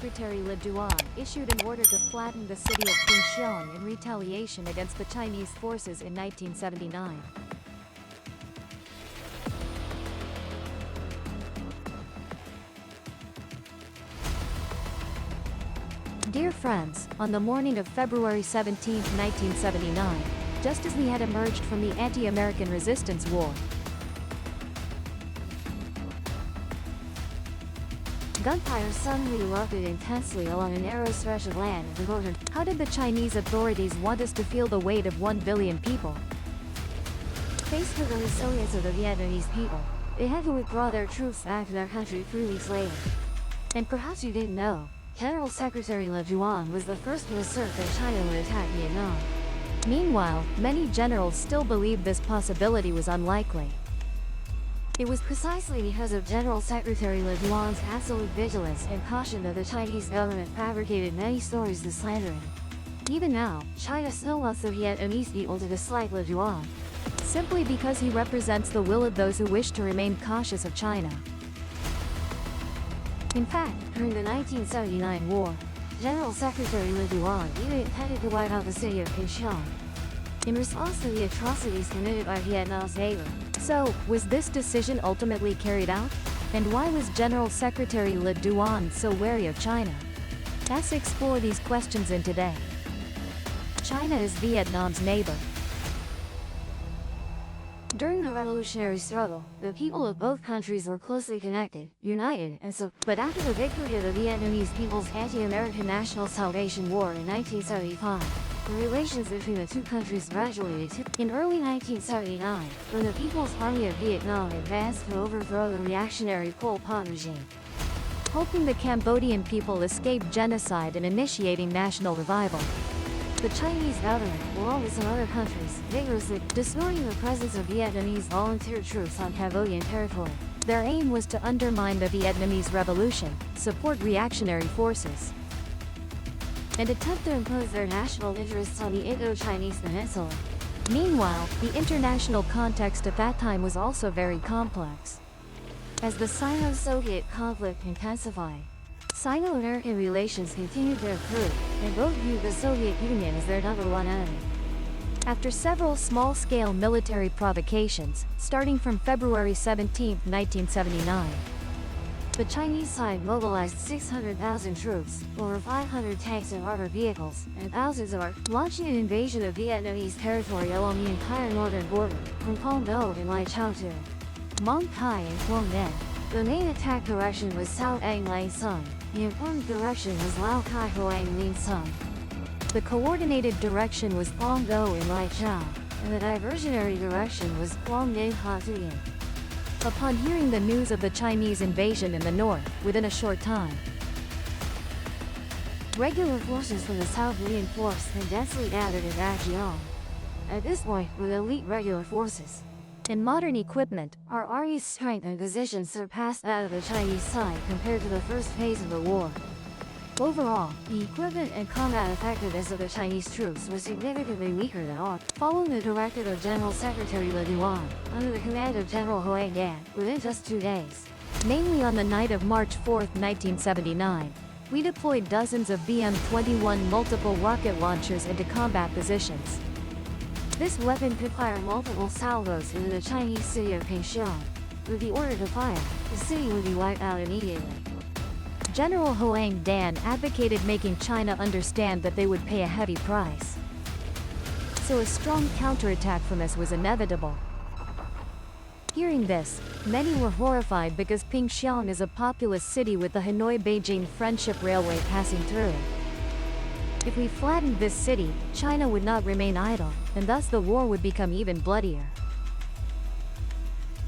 Secretary Le Duan issued an order to flatten the city of Pingxiang in retaliation against the Chinese forces in 1979. Dear friends, on the morning of February 17, 1979, just as we had emerged from the anti-American resistance war, gunfire suddenly erupted intensely along a narrow stretch of land in the northern. How did the Chinese authorities want us to feel the weight of 1 billion people? Faced with the resilience of the Vietnamese people, they had to withdraw their troops back to their country 3 weeks later. And perhaps you didn't know, General Secretary Le Duan was the first to assert that China would attack Vietnam. Meanwhile, many generals still believed this possibility was unlikely. It was precisely because of General Secretary Le Duan's absolute vigilance and caution that the Chinese government fabricated many stories to slander him. Even now, China still wants the Vietnamese people to dislike Le Duan, simply because he represents the will of those who wish to remain cautious of China. In fact, during the 1979 war, General Secretary Le Duan even intended to wipe out the city of Pingxiang in response to the atrocities committed by Vietnam's neighbor. So, was this decision ultimately carried out? And why was General Secretary Le Duan so wary of China? Let's explore these questions in today. China is Vietnam's neighbor. During the revolutionary struggle, the people of both countries were closely connected, united, but after the victory of the Vietnamese People's Anti-American National Salvation War in 1975, the relations between the two countries gradually deteriorated. In early 1979, when the People's Army of Vietnam advanced to overthrow the reactionary Pol Pot regime, hoping the Cambodian people escape genocide and initiating national revival, the Chinese government, along with some other countries, vigorously distorting the presence of Vietnamese volunteer troops on Cambodian territory. Their aim was to undermine the Vietnamese revolution, support reactionary forces, and attempt to impose their national interests on the Indo-Chinese peninsula. Meanwhile, the international context at that time was also very complex. As the Sino-Soviet conflict intensified, Sino-American relations continued to improve, and both viewed the Soviet Union as their number one enemy. After several small-scale military provocations, starting from February 17, 1979, the Chinese side mobilized 600,000 troops, over 500 tanks and armored vehicles, and thousands of arms, launching an invasion of Vietnamese territory along the entire northern border, from Phong Do and Lai Chau to Mong Khai and Quang Ninh. The main attack direction was Sao Ang Lang Sung. The important direction was Lao Kai Hoang Lin Sung. The coordinated direction was Phong Do and Lai Chau, and the diversionary direction was Quang Ninh Ha Thuyen. Upon hearing the news of the Chinese invasion in the north, within a short time, regular forces from the south reinforced and densely gathered in Bachiong. At this point, with elite regular forces and modern equipment, our army's strength and position surpassed that of the Chinese side compared to the first phase of the war. Overall, the equipment and combat effectiveness of the Chinese troops was significantly weaker than ours. Following the directive of General Secretary Le Duan, under the command of General Hoang Dan, within just 2 days, namely on the night of March 4, 1979, we deployed dozens of BM-21 multiple rocket launchers into combat positions. This weapon could fire multiple salvos into the Chinese city of Pingxiang. With the order to fire, the city would be wiped out immediately. General Hoang Dan advocated making China understand that they would pay a heavy price. So a strong counterattack from us was inevitable. Hearing this, many were horrified because Pingxiang is a populous city with the Hanoi-Beijing Friendship Railway passing through. If we flattened this city, China would not remain idle, and thus the war would become even bloodier.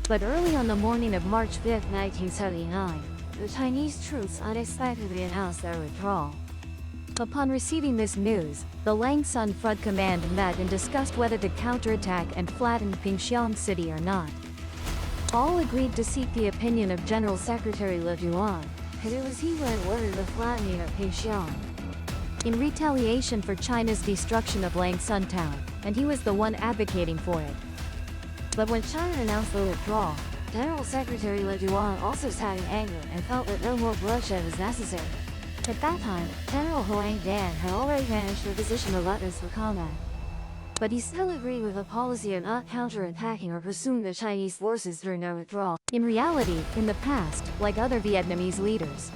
But early on the morning of March 5, 1979, the Chinese troops unexpectedly announced their withdrawal. Upon receiving this news, the Lang Sun Front Command met and discussed whether to counterattack and flatten Pingxiang City or not. All agreed to seek the opinion of General Secretary Le Duan, as it was he who had ordered the flattening of Pingxiang in retaliation for China's destruction of Lang Sun Town, and he was the one advocating for it. But when China announced the withdrawal, General Secretary Le Duan also sat in anger and felt that no more bloodshed was necessary. At that time, General Huang Dan had already managed the position of utmost for combat. But he still agreed with the policy of not counterattacking or pursuing the Chinese forces during their withdrawal. In reality, in the past, like other Vietnamese leaders,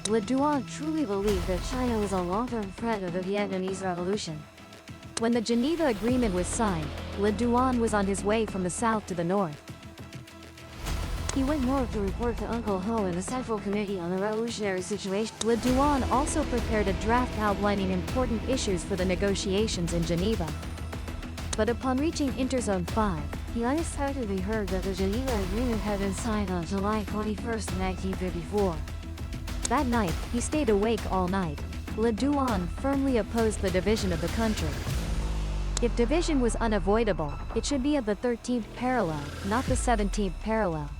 Le Duan truly believed that China was a long-term threat of the Vietnamese Revolution. When the Geneva Agreement was signed, Le Duan was on his way from the south to the north. He went north to report to Uncle Ho in the Central Committee on the Revolutionary Situation. Le Duan also prepared a draft outlining important issues for the negotiations in Geneva. But upon reaching Interzone 5, he unexpectedly heard that the Geneva Agreement had been signed on July 21, 1954. That night, he stayed awake all night. Le Duan firmly opposed the division of the country. If division was unavoidable, it should be of the 13th parallel, not the 17th parallel.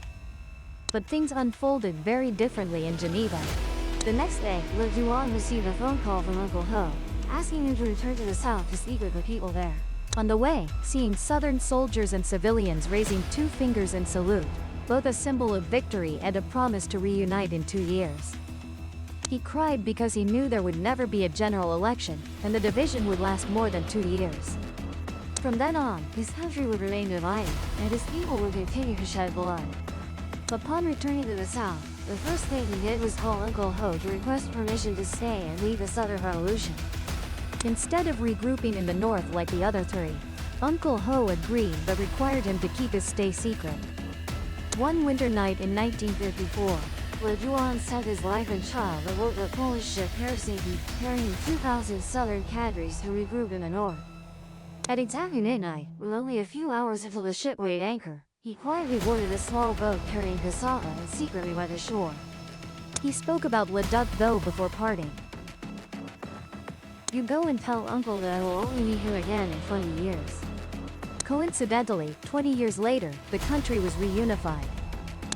But things unfolded very differently in Geneva. The next day, Le Duan received a phone call from Uncle Ho, asking him to return to the south to speak with the people there. On the way, seeing Southern soldiers and civilians raising 2 fingers in salute, both a symbol of victory and a promise to reunite in 2 years. He cried because he knew there would never be a general election, and the division would last more than 2 years. From then on, his country would remain divided, and his people would continue to shed blood. Upon returning to the south, the first thing he did was call Uncle Ho to request permission to stay and lead the Southern Revolution. Instead of regrouping in the north like the other 3, Uncle Ho agreed but required him to keep his stay secret. One winter night in 1954, Le Duan sent his wife and child aboard the Polish ship Helsinki, carrying 2,000 Southern cadres to regroup in the north. At exactly midnight, with only a few hours until the ship weighed anchor, he quietly boarded a small boat carrying cassava and secretly went ashore. He spoke about Le Duc though before parting. "You go and tell Uncle that I will only meet him again in 20 years." Coincidentally, 20 years later, the country was reunified.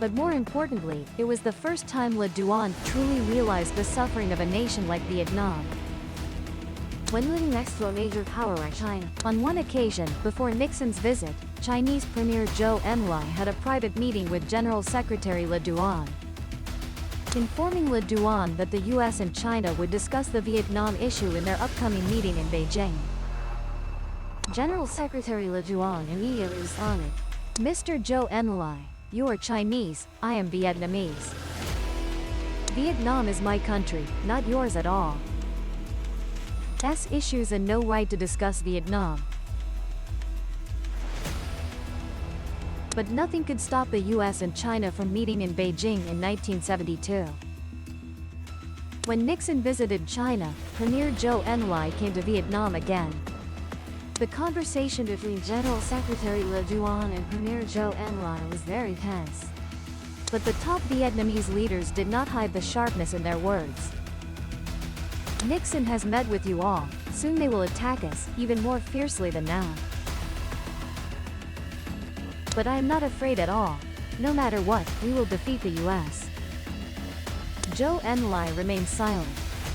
But more importantly, it was the first time Le Duan truly realized the suffering of a nation like Vietnam. When living next to a major power like China, on one occasion, before Nixon's visit, Chinese Premier Zhou Enlai had a private meeting with General Secretary Le Duan, informing Le Duan that the US and China would discuss the Vietnam issue in their upcoming meeting in Beijing. General Secretary Le Duan immediately responded, "Mr. Zhou Enlai, you are Chinese, I am Vietnamese. Vietnam is my country, not yours at all. S issues and no right to discuss Vietnam." But nothing could stop the US and China from meeting in Beijing in 1972. When Nixon visited China, Premier Zhou Enlai came to Vietnam again. The conversation between General Secretary Le Duan and Premier Zhou Enlai was very tense. But the top Vietnamese leaders did not hide the sharpness in their words. "Nixon has met with you all, soon they will attack us, even more fiercely than now. But I am not afraid at all. No matter what, we will defeat the US." Zhou Enlai remained silent.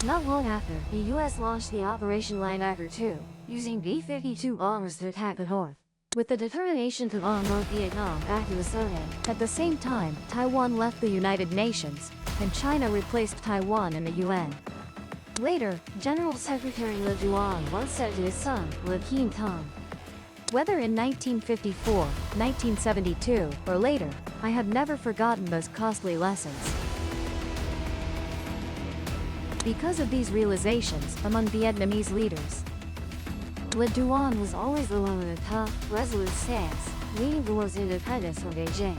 Not long after, the US launched the Operation Linebacker II, using B-52 bombers to attack the north, with the determination to bomb North Vietnam back to the Soviet. At the same time, Taiwan left the United Nations, and China replaced Taiwan in the UN. Later, General Secretary Le Duan once said to his son, Le Kim Tong, "Whether in 1954, 1972, or later, I have never forgotten those costly lessons." Because of these realizations among Vietnamese leaders, Le Duan was always the one with a tough, resolute stance, leaning towards independence from Beijing.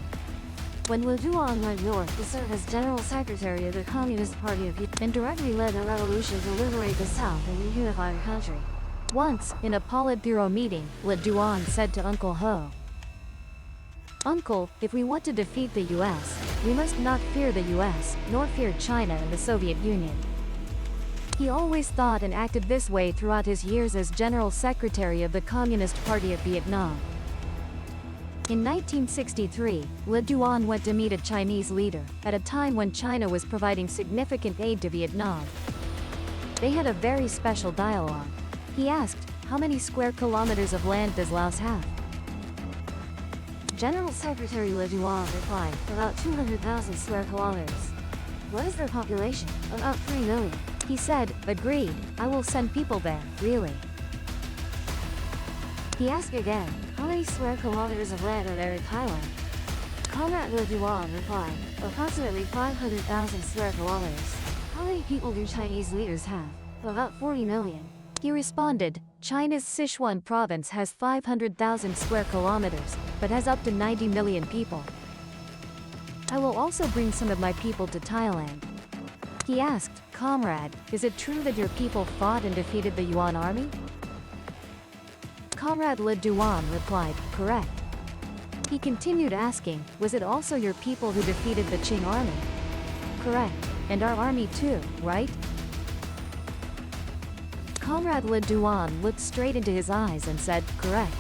When Le Duan went north to serve as General Secretary of the Communist Party of Vietnam and directly led the revolution to liberate the South and reunify the country. Once, in a Politburo meeting, Le Duan said to Uncle Ho, "Uncle, if we want to defeat the US, we must not fear the US, nor fear China and the Soviet Union." He always thought and acted this way throughout his years as General Secretary of the Communist Party of Vietnam. In 1963, Le Duan went to meet a Chinese leader, at a time when China was providing significant aid to Vietnam. They had a very special dialogue. He asked, "How many square kilometers of land does Laos have?" General Secretary Le Duan replied, "About 200,000 square kilometers." What is their population? About 3 million. He said, agreed, I will send people there, really. He asked again, how many square kilometers of land are there in Thailand? Comrade Le Duan replied, approximately 500,000 square kilometers. How many people do Chinese leaders have? About 40 million. He responded, China's Sichuan province has 500,000 square kilometers, but has up to 90 million people. I will also bring some of my people to Thailand. He asked, Comrade, is it true that your people fought and defeated the Yuan army? Comrade Le Duan replied, correct. He continued asking, was it also your people who defeated the Qing army? Correct, and our army too, right? Comrade Le Duan looked straight into his eyes and said, correct.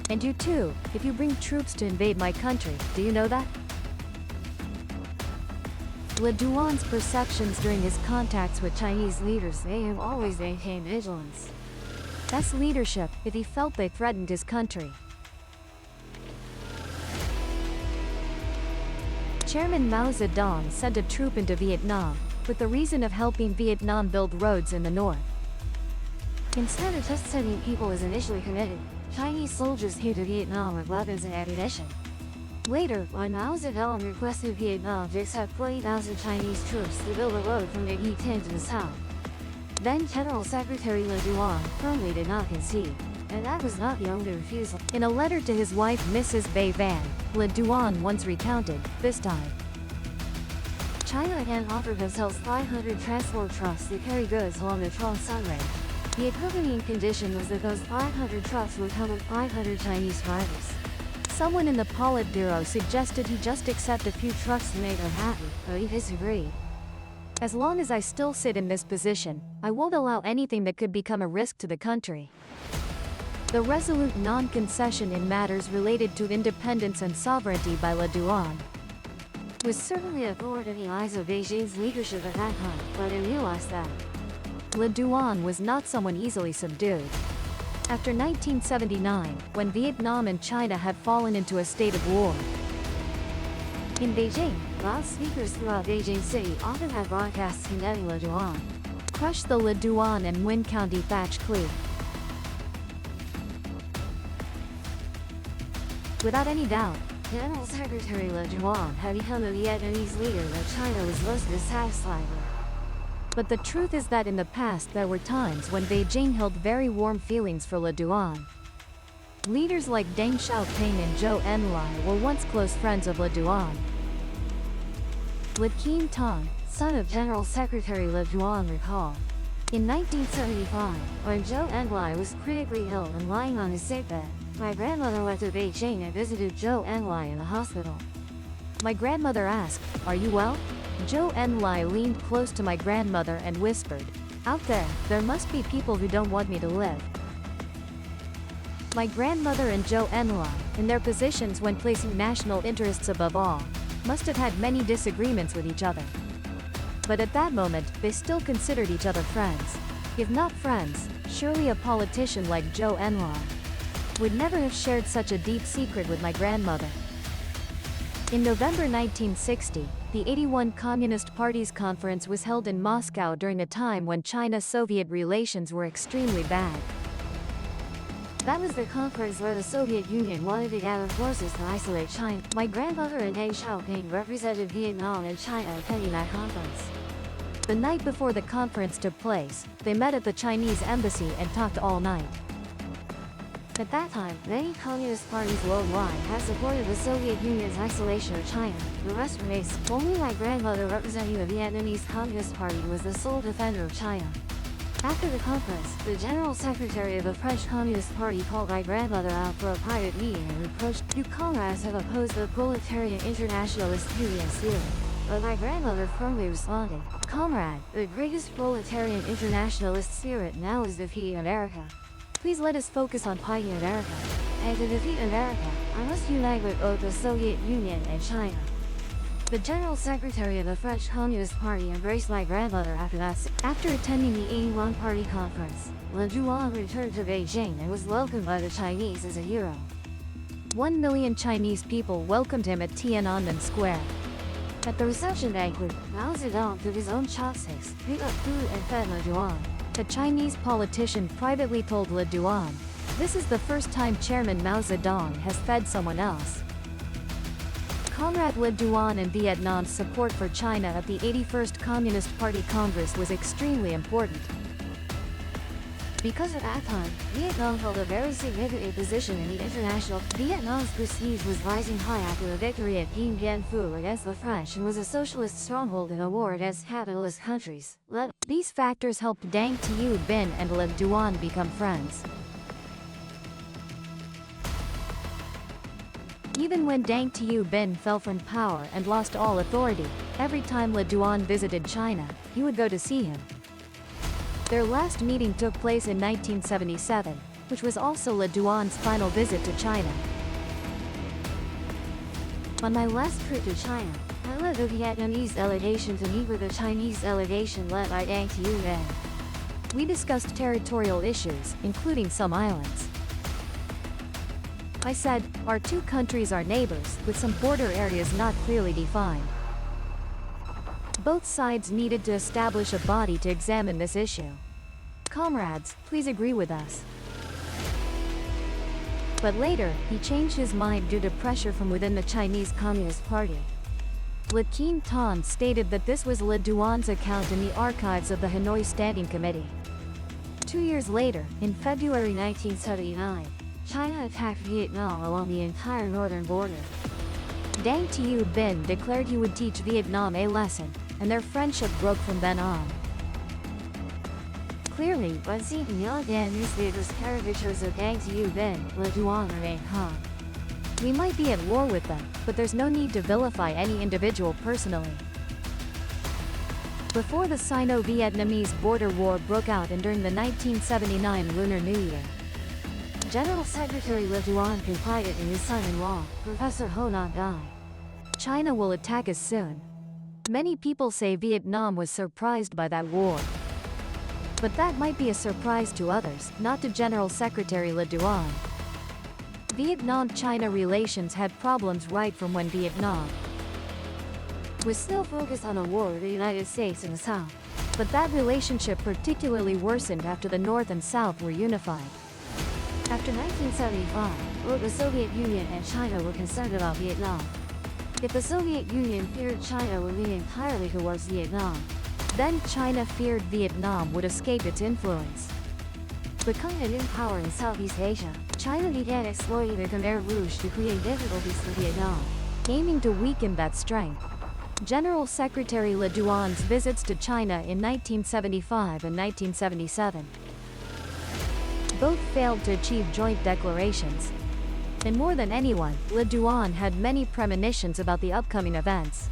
And you too, if you bring troops to invade my country, do you know that? Le Duan's perceptions during his contacts with Chinese leaders may have always maintained vigilance. That's leadership, if he felt they threatened his country. Chairman Mao Zedong sent a troop into Vietnam, with the reason of helping Vietnam build roads in the north. Instead of just sending people as initially committed, Chinese soldiers came to Vietnam with weapons and ammunition. Later, when Mao Zedong requested Vietnam to accept 40,000 Chinese troops to build a road from the East to the south, then General Secretary Le Duan firmly did not concede, and that was not the only refusal. In a letter to his wife Mrs. Bai Van, Le Duan once recounted, this time, China again offered themselves 500 transport trucks to carry goods along the Trong Son Range. The accompanying condition was that those 500 trucks would come with 500 Chinese drivers. Someone in the Politburo suggested he just accept a few trucks to make them happy, but he disagreed. As long as I still sit in this position, I won't allow anything that could become a risk to the country. The resolute non-concession in matters related to independence and sovereignty by Le Duan was certainly a thorn in the eyes of Beijing's leadership at that time, but they realized that Le Duan was not someone easily subdued. After 1979, when Vietnam and China had fallen into a state of war, in Beijing, loudspeakers throughout Beijing City often had broadcasts condemning Le Duan. Crush the Le Duan and Nguyen County thatch clique. Without any doubt, General Secretary Le Duan had become the Vietnamese leader that China was most dissatisfied with. But the truth is that in the past there were times when Beijing held very warm feelings for Le Duan. Leaders like Deng Xiaoping and Zhou Enlai were once close friends of Le Duan. Le Kim Tong, son of General Secretary Le Duan, recalled, in 1975, when Zhou Enlai was critically ill and lying on his sickbed, my grandmother went to Beijing and visited Zhou Enlai in the hospital. My grandmother asked, "Are you well?" Zhou Enlai leaned close to my grandmother and whispered, "Out there must be people who don't want me to live." My grandmother and Zhou Enlai, in their positions when placing national interests above all, must have had many disagreements with each other. But at that moment, they still considered each other friends. If not friends, surely a politician like Zhou Enlai would never have shared such a deep secret with my grandmother. In November 1960, the 81 Communist Party's conference was held in Moscow during a time when China-Soviet relations were extremely bad. That was the conference where the Soviet Union wanted to gather forces to isolate China. My grandmother and Deng Xiaoping represented Vietnam and China attending that conference. The night before the conference took place, they met at the Chinese embassy and talked all night. At that time, many communist parties worldwide had supported the Soviet Union's isolation of China. The rest remains. Only my grandmother, representing the Vietnamese Communist Party, was the sole defender of China. After the conference, the General Secretary of the French Communist Party called my grandmother out for a private meeting and reproached, "You comrades have opposed the proletarian internationalist theory and spirit." But my grandmother firmly responded, "Comrade, the greatest proletarian internationalist spirit now is defeating America. Please let us focus on fighting America. And to defeat America, I must unite with both the Soviet Union and China." The General Secretary of the French Communist Party embraced my grandmother after that. After attending the 81 Party Conference, Le Duan returned to Beijing and was welcomed by the Chinese as a hero. 1 million Chinese people welcomed him at Tiananmen Square. At the reception banquet, Mao Zedong took his own chopsticks, picked up food and fed Le Duan. A Chinese politician privately told Le Duan, "This is the first time Chairman Mao Zedong has fed someone else." Comrade Le Duan and Vietnam's support for China at the 81st Communist Party Congress was extremely important. Because at that time, Vietnam held a very significant position in the international. Vietnam's prestige was rising high after the victory at Dien Bien Phu against the French and was a socialist stronghold in a war against capitalist countries. These factors helped Deng Thieu Bin and Le Duan become friends. Even when Deng Thieu Bin fell from power and lost all authority, every time Le Duan visited China, he would go to see him. Their last meeting took place in 1977, which was also Le Duan's final visit to China. On my last trip to China, I led the Vietnamese delegation to meet with the Chinese delegation led by Deng Thieu Bin. We discussed territorial issues, including some islands. I said, our two countries are neighbors, with some border areas not clearly defined. Both sides needed to establish a body to examine this issue. Comrades, please agree with us. But later, he changed his mind due to pressure from within the Chinese Communist Party. Le Quin Ton stated that this was Le Duan's account in the archives of the Hanoi Standing Committee. 2 years later, in February 1979, China attacked Vietnam along the entire northern border. Deng Thieu Bin declared he would teach Vietnam a lesson, and their friendship broke from then on. Clearly, when seeing Yongan newspapers caricatures of Deng Thieu Bin, Le Duan remained calm. We might be at war with them, but there's no need to vilify any individual personally. Before the Sino-Vietnamese border war broke out and during the 1979 Lunar New Year, General Secretary Le Duan confided in his son-in-law, Professor Ho Nan Dai. China will attack us soon. Many people say Vietnam was surprised by that war. But that might be a surprise to others, not to General Secretary Le Duan. Vietnam-China relations had problems right from when Vietnam was still focused on a war with the United States in the South. But that relationship particularly worsened after the North and South were unified. After 1975, both the Soviet Union and China were concerned about Vietnam. If the Soviet Union feared China would lean entirely towards Vietnam, then China feared Vietnam would escape its influence. Becoming a new power in Southeast Asia, China began exploiting the Khmer Rouge to create difficulties for Vietnam, aiming to weaken that strength. General Secretary Le Duan's visits to China in 1975 and 1977 both failed to achieve joint declarations. And more than anyone, Le Duan had many premonitions about the upcoming events.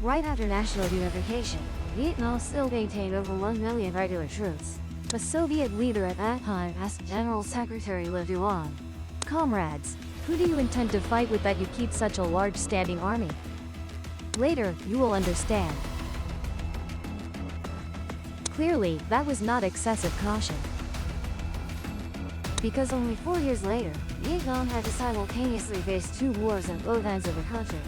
Right after national unification, Vietnam still maintained over 1 million regular troops. A Soviet leader at that time asked General Secretary Le Duan, "Comrades, who do you intend to fight with that you keep such a large standing army? Later, you will understand." Clearly, that was not excessive caution. Because only 4 years later, Vietnam had to simultaneously face 2 wars at both ends of the country.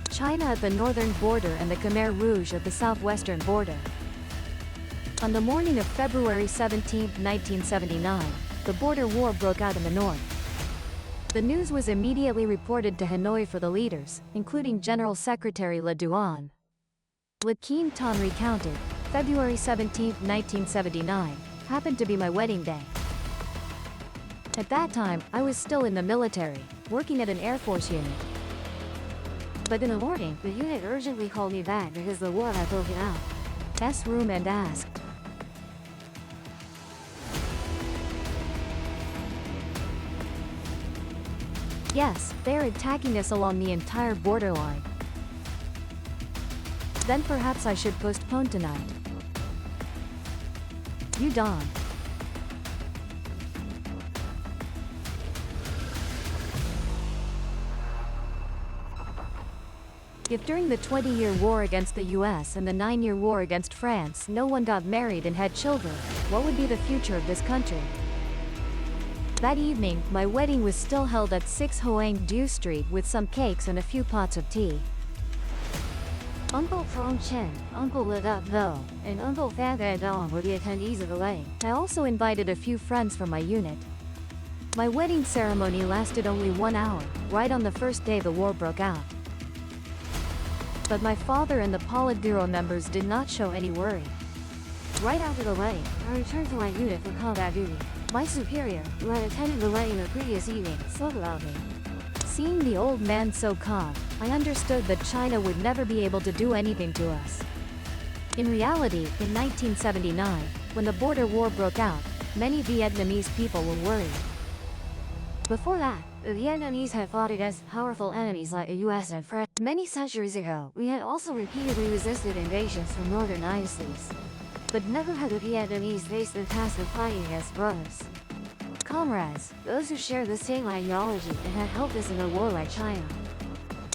China at the northern border and the Khmer Rouge at the southwestern border. On the morning of February 17, 1979, the border war broke out in the north. The news was immediately reported to Hanoi for the leaders, including General Secretary Le Duan. Le Quin Ton recounted, February 17, 1979, happened to be my wedding day. At that time, I was still in the military, working at an Air Force unit. But in the morning, the unit urgently called me back because the war had broken out. Room and asked, "Yes, they're attacking us along the entire borderline. Then perhaps I should postpone tonight." You Don. If during the 20-year war against the US and the 9-year war against France no one got married and had children, what would be the future of this country? That evening, my wedding was still held at 6 Hoang Du Street with some cakes and a few pots of tea. Uncle Phong Chen, Uncle Le Duc Tho, and Uncle Phan Van Dong were the attendees of the wedding. I also invited a few friends from my unit. My wedding ceremony lasted only 1 hour, right on the first day the war broke out. But my father and the Politburo members did not show any worry. Right after the wedding, I returned to my unit for combat duty. My superior, who had attended the wedding the previous evening, spoke about me. Seeing the old man so calm, I understood that China would never be able to do anything to us. In reality, in 1979, when the border war broke out, many Vietnamese people were worried. Before that, the Vietnamese had fought against powerful enemies like the US and France. Many centuries ago, we had also repeatedly resisted invasions from northern dynasties. But never had the Vietnamese faced the task of fighting against brothers. Comrades, those who share the same ideology and had helped us in a war like China.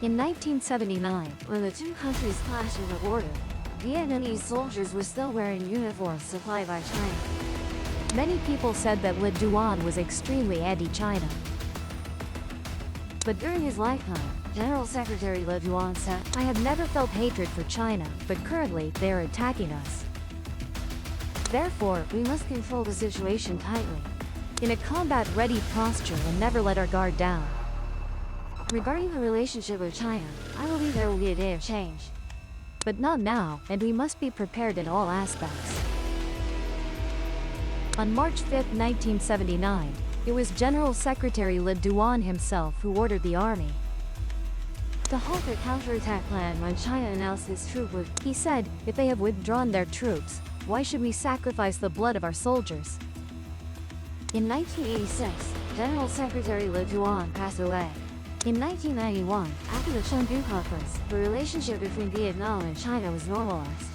In 1979, when the two countries clashed in the border, Vietnamese soldiers were still wearing uniforms supplied by China. Many people said that Le Duan was extremely anti-China. But during his lifetime, General Secretary Le Duan said, I have never felt hatred for China, but currently they are attacking us. Therefore, we must control the situation tightly, in a combat-ready posture and never let our guard down. Regarding the relationship with China, I believe there will be a day of change. But not now, and we must be prepared in all aspects. On March 5, 1979, it was General Secretary Le Duan himself who ordered the army to halt the counterattack plan when China announced its troop would. He said, if they have withdrawn their troops, why should we sacrifice the blood of our soldiers? In 1986, General Secretary Le Duan passed away. In 1991, after the Chengdu Conference, the relationship between Vietnam and China was normalized.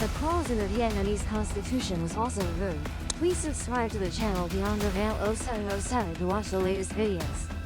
A clause in the Vietnamese constitution was also removed. Please subscribe to the channel Beyond the Veil 0707 to watch the latest videos.